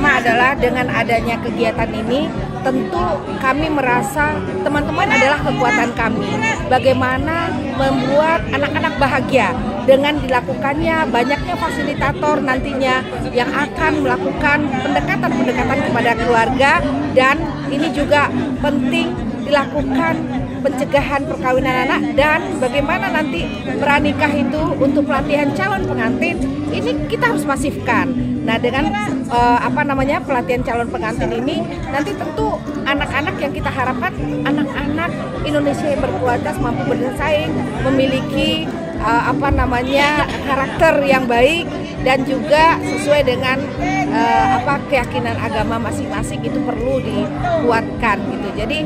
pertama adalah dengan adanya kegiatan ini, tentu kami merasa teman-teman adalah kekuatan kami. Bagaimana membuat anak-anak bahagia dengan dilakukannya banyaknya fasilitator nantinya yang akan melakukan pendekatan-pendekatan kepada keluarga, dan ini juga penting dilakukan pencegahan perkawinan anak dan bagaimana nanti pranikah itu untuk pelatihan calon pengantin ini kita harus masifkan. Nah, dengan pelatihan calon pengantin ini nanti tentu anak-anak yang kita harapkan anak-anak Indonesia yang berkualitas, mampu bersaing, memiliki karakter yang baik dan juga sesuai dengan keyakinan agama masing-masing, itu perlu dikuatkan gitu. Jadi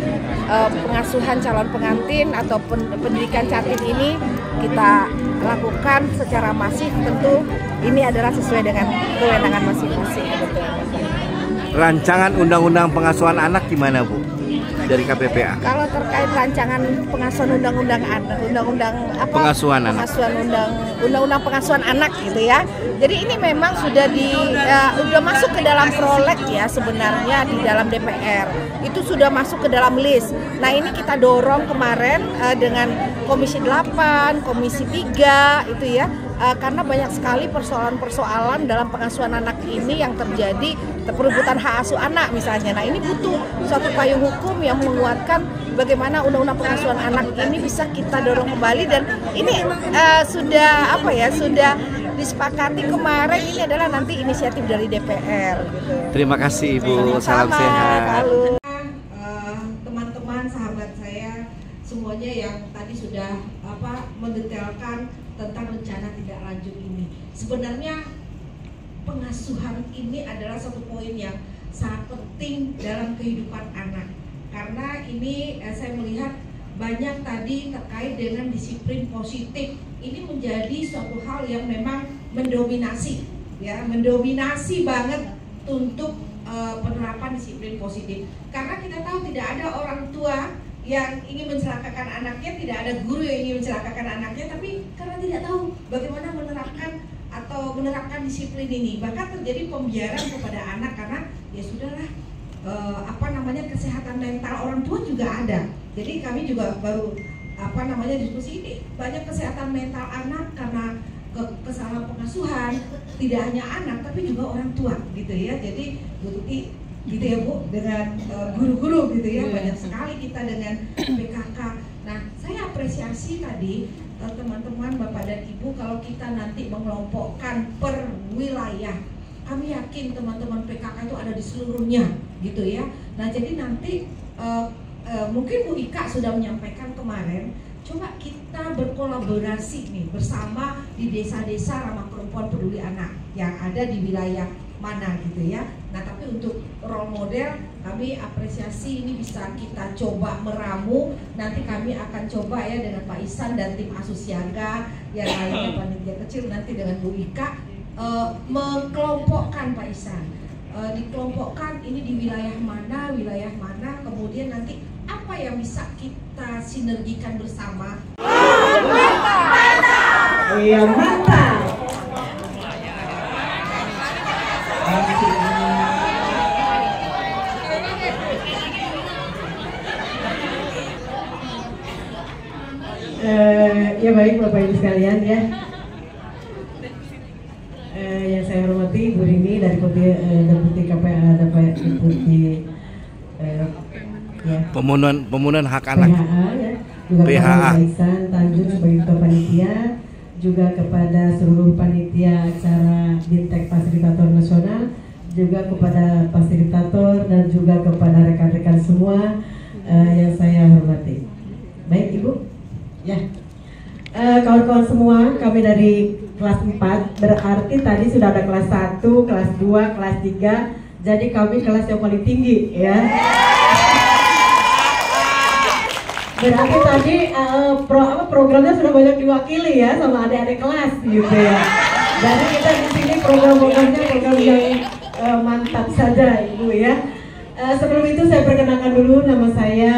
pengasuhan calon pengantin atau pendidikan cantik ini kita lakukan secara masif, tentu ini adalah sesuai dengan kewenangan masing-masing. Rancangan undang-undang pengasuhan anak gimana, Bu? Dari KPPA. Kalau terkait rancangan pengasuhan undang-undang pengasuhan anak gitu ya. Jadi ini memang sudah masuk ke dalam proleg ya sebenarnya di dalam DPR. Itu sudah masuk ke dalam list. Nah, ini kita dorong kemarin dengan Komisi 8, Komisi 3 itu ya. Karena banyak sekali persoalan-persoalan dalam pengasuhan anak ini yang terjadi, perebutan hak asuh anak misalnya. Nah, ini butuh suatu payung hukum yang menguatkan bagaimana undang-undang pengasuhan anak ini bisa kita dorong kembali, dan ini sudah disepakati kemarin. Ini adalah nanti inisiatif dari DPR gitu. Terima kasih Ibu, salam sehat. Teman-teman, sahabat saya semuanya yang tadi sudah mendetailkan tentang rencana tidak lanjut ini. Sebenarnya pengasuhan ini adalah satu poin yang sangat penting dalam kehidupan anak. Karena ini saya melihat banyak tadi terkait dengan disiplin positif. Ini menjadi suatu hal yang memang mendominasi banget untuk penerapan disiplin positif. Karena kita tahu tidak ada orang tua yang ingin mencelakakan anaknya, tidak ada guru yang ingin mencelakakan anaknya, tapi karena tidak tahu bagaimana menerapkan disiplin ini, bahkan terjadi pembiaran kepada anak karena ya sudahlah, kesehatan mental orang tua juga ada. Jadi kami juga baru diskusi ini, banyak kesehatan mental anak karena kesalahan pengasuhan, tidak hanya anak tapi juga orang tua gitu ya. Jadi gitu ya Bu, dengan guru-guru gitu ya, banyak sekali kita dengan PKK. Nah, saya apresiasi tadi teman-teman, Bapak dan Ibu, kalau kita nanti mengelompokkan per wilayah. Kami yakin teman-teman PKK itu ada di seluruhnya gitu ya. Nah, jadi nanti mungkin Bu Ika sudah menyampaikan kemarin, coba kita berkolaborasi nih bersama di desa-desa ramah perempuan peduli anak yang ada di wilayah mana gitu ya. Nah, tapi untuk role model kami apresiasi ini bisa kita coba meramu. Nanti kami akan coba ya dengan Pak Ihsan dan tim asuh siaga yang lainnya, panitia kecil nanti dengan Bu Ika mengkelompokkan Pak Ihsan, dikelompokkan ini di wilayah mana, kemudian nanti apa yang bisa kita sinergikan bersama. Iya, mantap. Ya baik Bapak Ibu sekalian ya, yang saya hormati Bu Rini dari Deputi KPA, Deputi pemenuhan hak anak PHA ya, juga PHA. Pak Ihsan Tanjung sebagai Ketua Panitia, juga kepada seluruh panitia acara Bintek Fasilitator Nasional, juga kepada fasilitator dan juga kepada rekan-rekan semua yang saya hormati. Baik Ibu, ya. Kawan-kawan semua, kami dari kelas 4, berarti tadi sudah ada kelas 1, kelas 2, kelas 3, jadi kami kelas yang paling tinggi ya. Berarti tadi programnya sudah banyak diwakili ya sama adik-adik kelas gitu ya. Jadi kita di sini program-programnya program yang mantap saja Ibu ya. Sebelum itu saya perkenalkan dulu, nama saya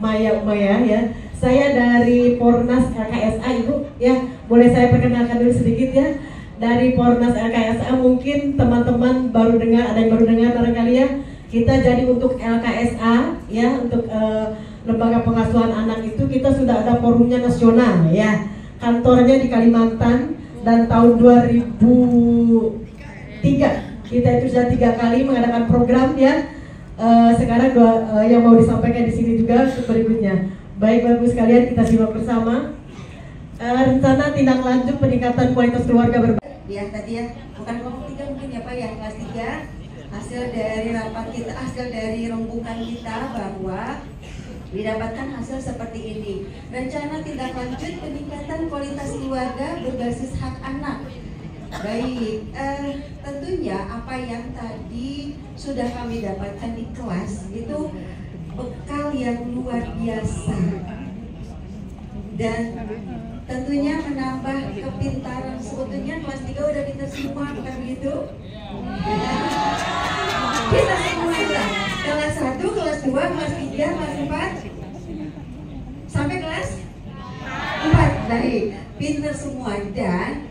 Maya Umaya ya. Saya dari Pornas KKSA Ibu ya. Boleh saya perkenalkan dulu sedikit ya. dari Pornas LKSA, mungkin teman-teman baru dengar, ada yang baru dengar barangkali ya. Kita jadi untuk LKSA ya, untuk lembaga pengasuhan anak itu kita sudah ada forumnya nasional ya. Kantornya di Kalimantan, dan tahun 2003 kita itu sudah 3 kali mengadakan program ya. Sekarang yang mau disampaikan di sini juga berikutnya. Baik Bapak Ibu sekalian, kita simak bersama rencana tindak lanjut peningkatan kualitas keluarga ya tadi ya, bukan kelompok 3 mungkin ya Pak, yang kelas 3 hasil dari rapat kita, hasil dari rembukan kita bahwa didapatkan hasil seperti ini. Rencana tindak lanjut peningkatan kualitas keluarga berbasis hak anak. Baik, tentunya apa yang tadi sudah kami dapatkan di kelas itu bekal yang luar biasa dan tentunya menambah kepintaran. Sebetulnya kelas 3 udah pintar semua, bukan begitu? Kita semua ya. Kelas 1, kelas 2, kelas 3, kelas 4 sampai kelas 4. Baik, pintar semua. Dan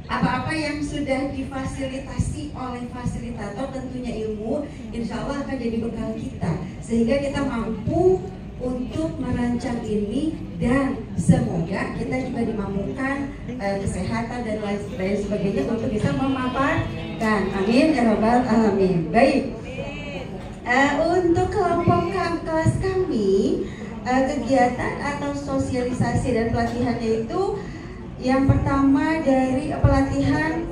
apa-apa yang sudah difasilitasi oleh fasilitator, tentunya ilmu, insya Allah akan jadi bekal kita, sehingga kita mampu untuk merancang ini, dan semoga kita juga dimampukan kesehatan dan lain sebagainya untuk bisa memaparkan. Amin ya rabbal alamin. Baik, untuk kelompok kelas kami, kegiatan atau sosialisasi dan pelatihannya itu yang pertama dari pelatihan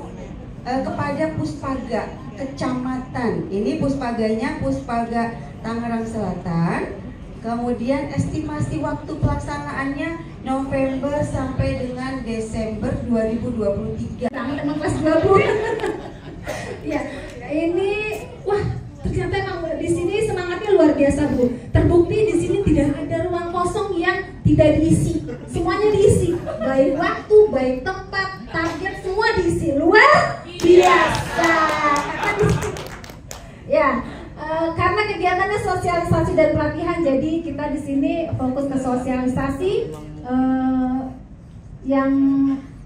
kepada Puspaga kecamatan. Ini Puspaganya Puspaga Tangerang Selatan. Kemudian estimasi waktu pelaksanaannya November sampai dengan Desember 2023. Teman kelas 2 Bu. Ya, ini wah ternyata emang di sini semangatnya luar biasa Bu. Terbukti di sini tidak ada ruang kosong yang tidak diisi. Semuanya diisi. Baik waktu, baik tempat, target, semua diisi. Luar biasa. Ya. Karena kegiatannya sosialisasi dan pelatihan, jadi kita di sini fokus ke sosialisasi yang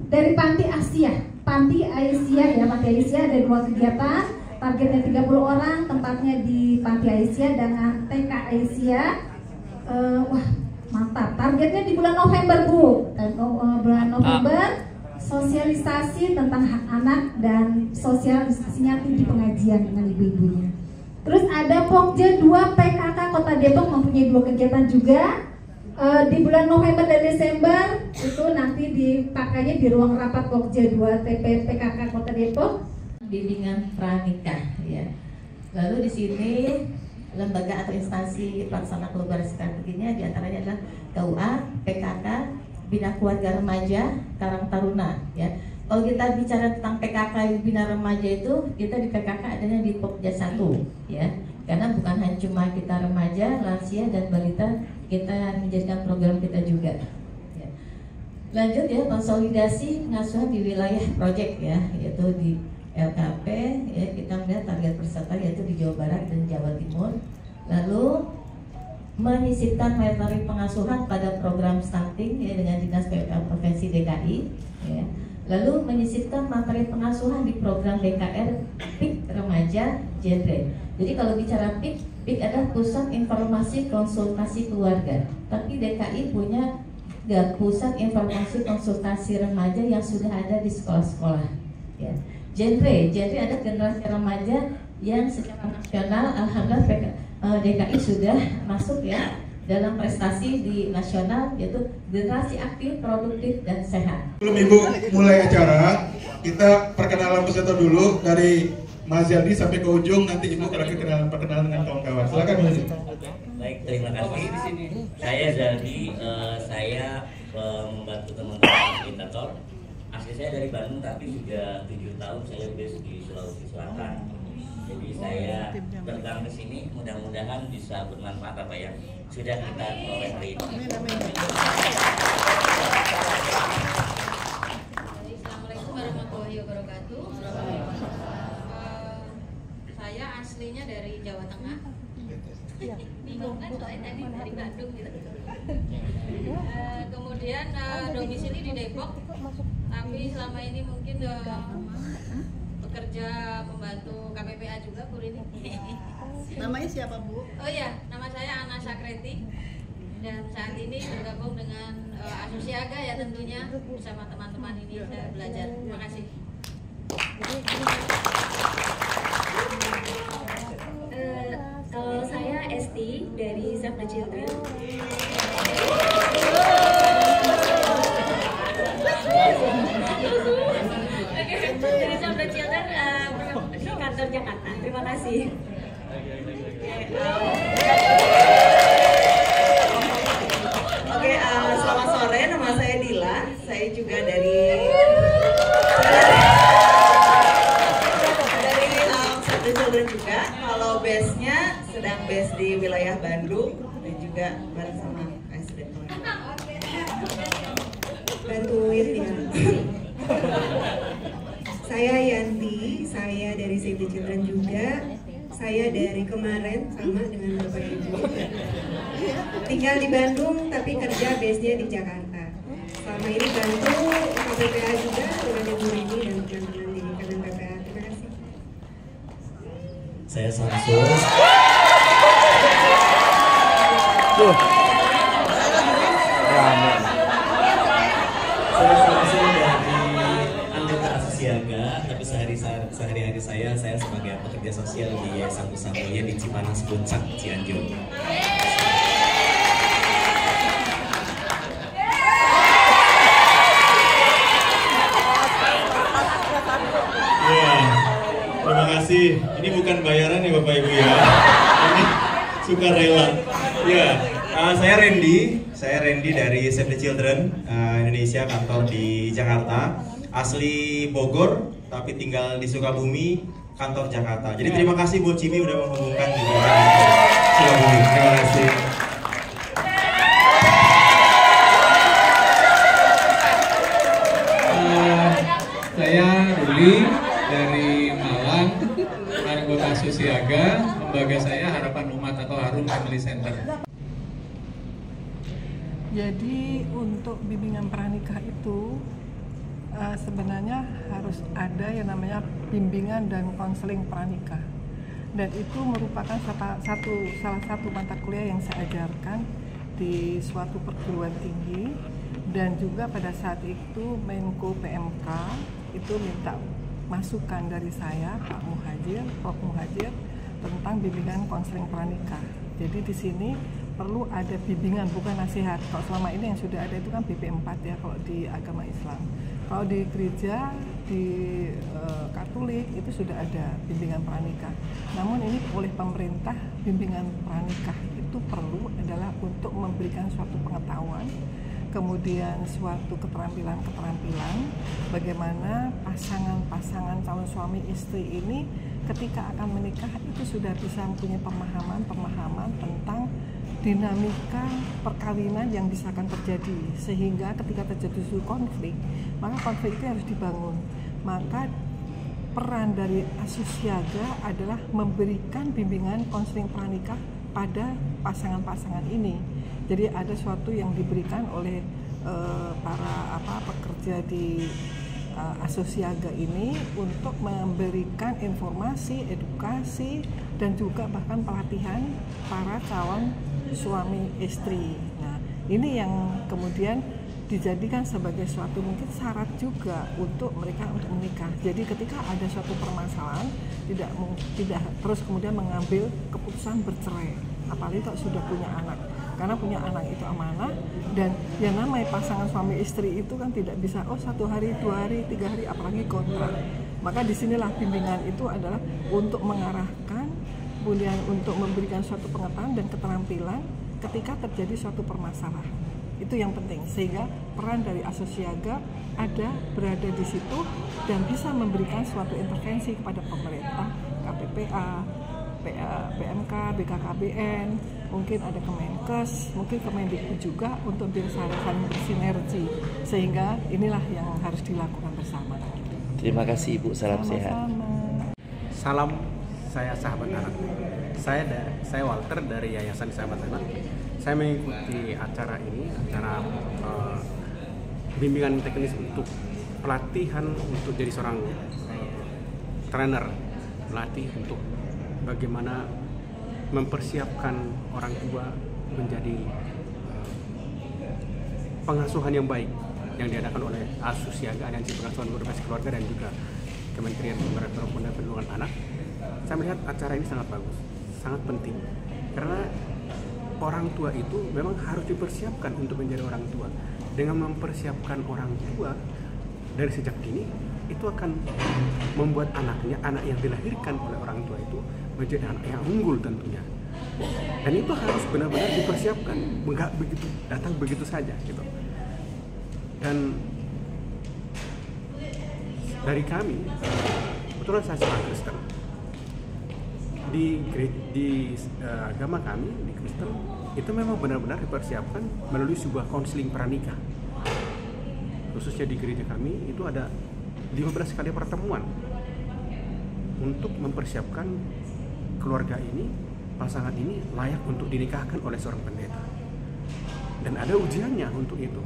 dari Panti Aisyah ya, Panti Aisyah ada 2 kegiatan, targetnya 30 orang, tempatnya di Panti Aisyah dengan TK Aisyah. Wah mantap, targetnya di bulan November Bu, bulan November sosialisasi tentang hak anak dan sosialisasinya di pengajian dengan ibu-ibunya. Terus ada Pokja 2 PKK Kota Depok mempunyai 2 kegiatan juga di bulan November dan Desember, itu nanti dipakainya di ruang rapat Pokja 2 TP PKK Kota Depok. Bimbingan pranikah ya. Lalu di sini lembaga atau instansi pelaksana kolaborasi strateginya diantaranya adalah KUA, PKK, Bina Keluarga Remaja, Karang Taruna ya. Kalau kita bicara tentang PKK Bina Remaja itu, kita di PKK adanya di Pokja 1 ya. Karena bukan hanya cuma kita remaja, lansia dan balita, kita menjadikan program kita juga. Ya. Lanjut ya, konsolidasi pengasuhan di wilayah proyek ya, yaitu di LKP ya, kita melihat target peserta yaitu di Jawa Barat dan Jawa Timur. Lalu menyisipkan materi pengasuhan pada program stunting ya, dengan Dinas PPK Provinsi DKI ya. Lalu menyisipkan materi pengasuhan di program DKR PIK Remaja Genre. Jadi kalau bicara PIK adalah Pusat Informasi Konsultasi Keluarga. Tapi DKI punya Pusat Informasi Konsultasi Remaja yang sudah ada di sekolah-sekolah. Ya. Genre ada generasi remaja yang secara nasional, alhamdulillah DKI sudah masuk ya dalam prestasi di nasional, yaitu generasi aktif, produktif, dan sehat. Sebelum Ibu mulai acara, kita perkenalan peserta dulu dari Mas Yadi sampai ke ujung, nanti Ibu perkenalan dengan kawan-kawan. Silakan Mas Yadi. Baik, terima kasih. Saya Zaldi, saya membantu teman-teman fasilitator. Asli saya dari Bandung, tapi sudah 7 tahun saya base di Sulawesi Selatan. Jadi saya datang ke sini, mudah-mudahan bisa bermanfaat apa yang sudah kita peroleh hari ini. Assalamualaikum warahmatullahi wabarakatuh. Saya aslinya dari Jawa Tengah. Bingung kan soalnya tadi dari Bandung gitu. Kemudian domisili di Depok, tapi selama ini mungkin bekerja membantu KPPA juga Bu Rini. Namanya siapa Bu? Oh iya, nama saya Ana Sakreti dan saat ini bergabung dengan Asosiaga ya tentunya bersama teman-teman ini saya belajar. Terima kasih. Kalau saya Esti dari Save the Children. Dari Save the Children di kantor Jakarta. Terima kasih. Oke, selamat sore. Nama saya Dila. Saya juga dari Save the Children juga. Kalau base-nya sedang base di wilayah Bandung dan juga bareng sama Presiden. Bantuin ya. Saya Yanti, saya dari Save the Children juga. Saya dari kemarin sama dengan Bapak Ibu. Tinggal di Bandung tapi kerja base-nya di Jakarta. Selama ini bantu KPPA juga dengan Ibu Rini dan teman-teman di Kemen PPA. Terima kasih. Saya Samsul. Tuh. Rame. Saya Samsul dari anggota Asosiaga, tapi sehari-hari saya sebagai pekerja sosial di Yayasan Pusat Mulia di Cipanas Puncak, Cianjur. Ya, terima kasih. Ini bukan bayaran ya Bapak Ibu ya. Ini sukarela. Ya, saya Randy dari Save the Children Indonesia, kantor di Jakarta. Asli Bogor, tapi tinggal di Sukabumi, kantor Jakarta. Jadi terima kasih buat Cimi udah menghubungkan di Sukabumi. Terima kasih. Saya Ruli dari Malang, anggota Asosiaga. Lembaga saya Harapan Umat atau Harum Family Center. Jadi untuk bimbingan pranikah itu sebenarnya harus ada yang namanya bimbingan dan konseling pranikah, dan itu merupakan salah satu mata kuliah yang saya ajarkan di suatu perguruan tinggi, dan juga pada saat itu Menko PMK itu minta masukan dari saya Prof Muhajir tentang bimbingan konseling pranikah. Jadi di sini perlu ada bimbingan, bukan nasihat. Kalau selama ini yang sudah ada itu kan BP4 ya kalau di agama Islam. Kalau di gereja, di Katolik itu sudah ada bimbingan pranikah. Namun ini oleh pemerintah, bimbingan pranikah itu perlu adalah untuk memberikan suatu pengetahuan, kemudian suatu keterampilan bagaimana pasangan calon suami istri ini ketika akan menikah itu sudah bisa mempunyai pemahaman tentang dinamika perkawinan yang bisa akan terjadi, sehingga ketika terjadi suatu konflik, maka konflik itu harus dibangun. Maka peran dari Asosiaga adalah memberikan bimbingan konseling pranikah pada pasangan-pasangan ini. Jadi ada suatu yang diberikan oleh para pekerja di Asosiaga ini untuk memberikan informasi, edukasi, dan juga bahkan pelatihan para calon suami istri. Nah, ini yang kemudian dijadikan sebagai suatu mungkin syarat juga untuk mereka untuk menikah. Jadi ketika ada suatu permasalahan tidak terus kemudian mengambil keputusan bercerai, apalagi kalau sudah punya anak. Karena punya anak itu amanah, dan yang namanya pasangan suami istri itu kan tidak bisa 1 hari, 2 hari, 3 hari, apalagi kontrak. Maka disinilah bimbingan itu adalah untuk mengarahkan, kemudian untuk memberikan suatu pengetahuan dan keterampilan ketika terjadi suatu permasalahan. Itu yang penting, sehingga peran dari Asosiaga berada di situ dan bisa memberikan suatu intervensi kepada pemerintah, KPPA, PMK, BKKBN, mungkin ada Kemenkes, mungkin Kemendikbud juga untuk bisa saling bersinergi, sehingga inilah yang harus dilakukan bersama. Terima kasih Ibu, salam sehat. Salam saya Sahabat Anak. Saya Walter dari Yayasan Sahabat Anak. Saya mengikuti acara ini, acara bimbingan teknis untuk pelatihan untuk jadi seorang trainer, melatih untuk bagaimana mempersiapkan orang tua menjadi pengasuhan yang baik yang diadakan oleh Asusiaga, Aliansi Pengasuhan Berbasis Keluarga, dan juga Kementerian Pemberdayaan dan Perlindungan Anak. Saya melihat acara ini sangat bagus, sangat penting, karena orang tua itu memang harus dipersiapkan untuk menjadi orang tua. Dengan mempersiapkan orang tua dari sejak dini, itu akan membuat anaknya, anak yang dilahirkan oleh orang tua itu menjadi anak yang unggul tentunya. Dan itu harus benar-benar dipersiapkan, nggak begitu datang begitu saja gitu. Dan dari kami, kebetulan saya seorang Kristen, di agama kami, di Kristen, itu memang benar-benar dipersiapkan melalui sebuah konseling pranikah. Khususnya di gereja kami itu ada 15 kali pertemuan untuk mempersiapkan keluarga ini, pasangan ini layak untuk dinikahkan oleh seorang pendeta. Dan ada ujiannya untuk itu,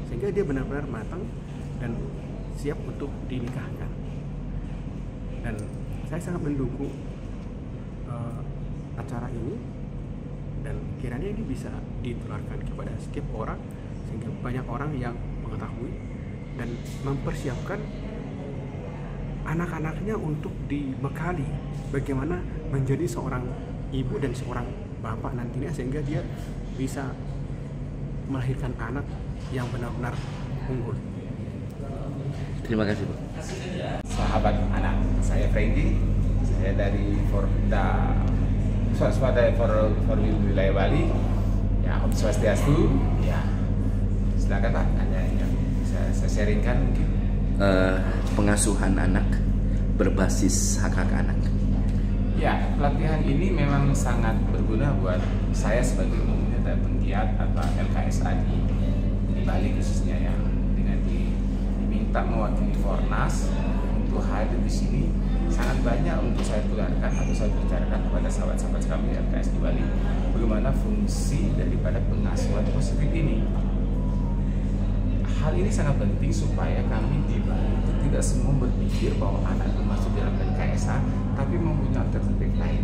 sehingga dia benar-benar matang dan siap untuk dinikahkan. Dan saya sangat mendukung acara ini, dan kiranya ini bisa ditularkan kepada setiap orang, sehingga banyak orang yang mengetahui dan mempersiapkan anak-anaknya untuk dibekali bagaimana menjadi seorang ibu dan seorang bapak nantinya, sehingga dia bisa melahirkan anak yang benar-benar unggul. Terima kasih, Pak. Sahabat Anak, saya Frendy, saya dari Forda Swaspada for Wilayah Bali. Ya, Om Swastiastu. Ya, silakan Pak, hanya yang bisa saya sharingkan mungkin. Pengasuhan anak berbasis hak-hak anak. Ya, pelatihan ini memang sangat berguna buat saya sebagai penggiat atau LKSA di Bali khususnya, ya, dengan diminta mewakili Fornas untuk hadir di sini. Sangat banyak untuk saya tularkan atau saya bicarakan kepada sahabat-sahabat kami LKS di Bali bagaimana fungsi daripada pengasuhan positif ini. Hal ini sangat penting supaya kami di Bali itu tidak semua berpikir bahwa anak itu masuk dalam LKSA tapi mempunyai alternatif lain.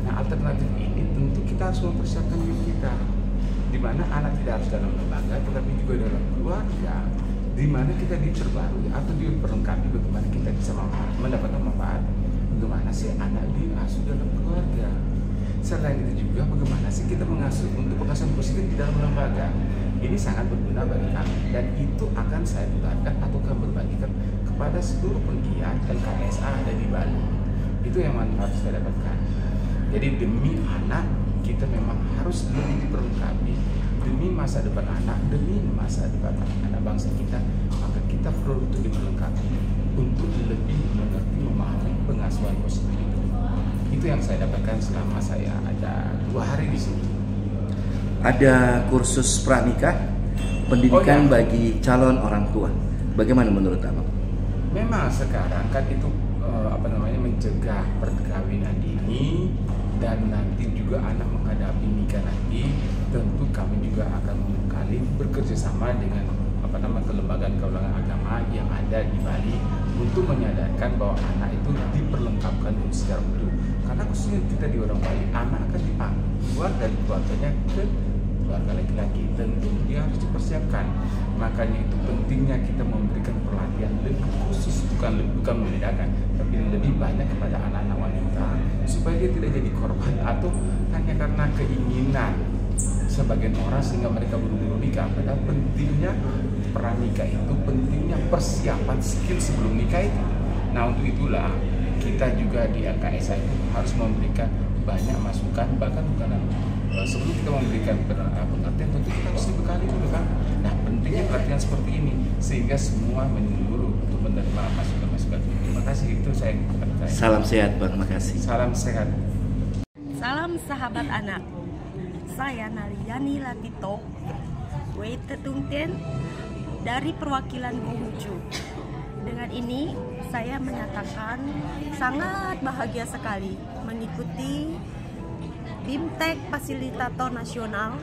Nah, alternatif ini tentu kita harus mempersiapkan diri kita, di mana anak tidak harus dalam lembaga tetapi juga dalam keluarga, di mana kita diperbarui atau diperlengkapi bagaimana kita bisa mendapatkan manfaat. Bagaimana sih anak diasuh dalam keluarga? Selain itu juga bagaimana sih kita mengasuh untuk pengasuhan positif di dalam lembaga? Ini sangat berguna bagi kami, dan itu akan saya tularkan atau akan berbagikan kepada seluruh penggiat LKSA ada di Bali. Itu yang manfaat saya dapatkan. Jadi demi anak kita memang harus lebih diperlengkapi, demi masa depan anak, demi masa depan anak bangsa kita, maka kita perlu untuk diperlengkapi untuk lebih mengerti, memahami pengasuhan positif itu. Itu yang saya dapatkan selama saya ada 2 hari di sini. Ada kursus pranikah, pendidikan bagi calon orang tua. Bagaimana menurut Abang? Memang sekarang kan itu mencegah perkawinan dini, dan nanti juga anak menghadapi nikah nanti, tentu kami juga akan membekali bekerjasama dengan kelembagaan agama yang ada di Bali untuk menyadarkan bahwa anak itu diperlengkapkan secara utuh. Karena khususnya kita di orang Bali, anak akan dipanggil keluar dari keluarganya ke keluarga laki-laki, tentu dia harus dipersiapkan. Makanya itu pentingnya kita memberikan perhatian lebih khusus, bukan membedakan, tapi lebih banyak kepada anak-anak wanita supaya dia tidak jadi korban atau hanya karena keinginan sebagian orang sehingga mereka buru-buru nikah. Padahal pentingnya pranikah itu, pentingnya persiapan skill sebelum nikah itu. Nah, untuk itulah kita juga di LKSA itu harus memberikan banyak masukan, bahkan bukan sebelum kita memberikan pengertian, tentu kita harus dibekali dulu kan. Nah, pentingnya pelatihan seperti ini sehingga semua menyeluruh untuk menerima masukan-masukan. Terima kasih, itu saya. Salam sehat, Bang. Makasih. Salam sehat. Salam sahabat anak. Saya Nariani Latito, Wei Tetungten dari perwakilan Konghucu. Dengan ini saya menyatakan sangat bahagia sekali mengikuti BIMTEK Fasilitator Nasional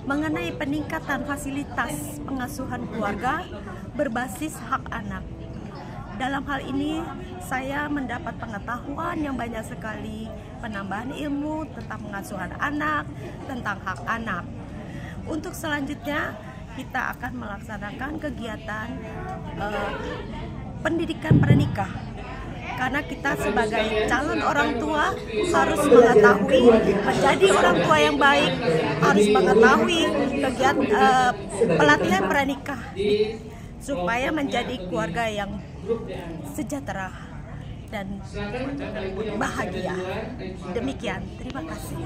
mengenai peningkatan fasilitas pengasuhan keluarga berbasis hak anak. Dalam hal ini saya mendapat pengetahuan yang banyak sekali, penambahan ilmu tentang pengasuhan anak, tentang hak anak. Untuk selanjutnya kita akan melaksanakan kegiatan pendidikan pernikah, karena kita sebagai calon orang tua harus mengetahui menjadi orang tua yang baik, harus mengetahui kegiatan pelatihan pernikah supaya menjadi keluarga yang sejahtera dan bahagia. Demikian, terima kasih.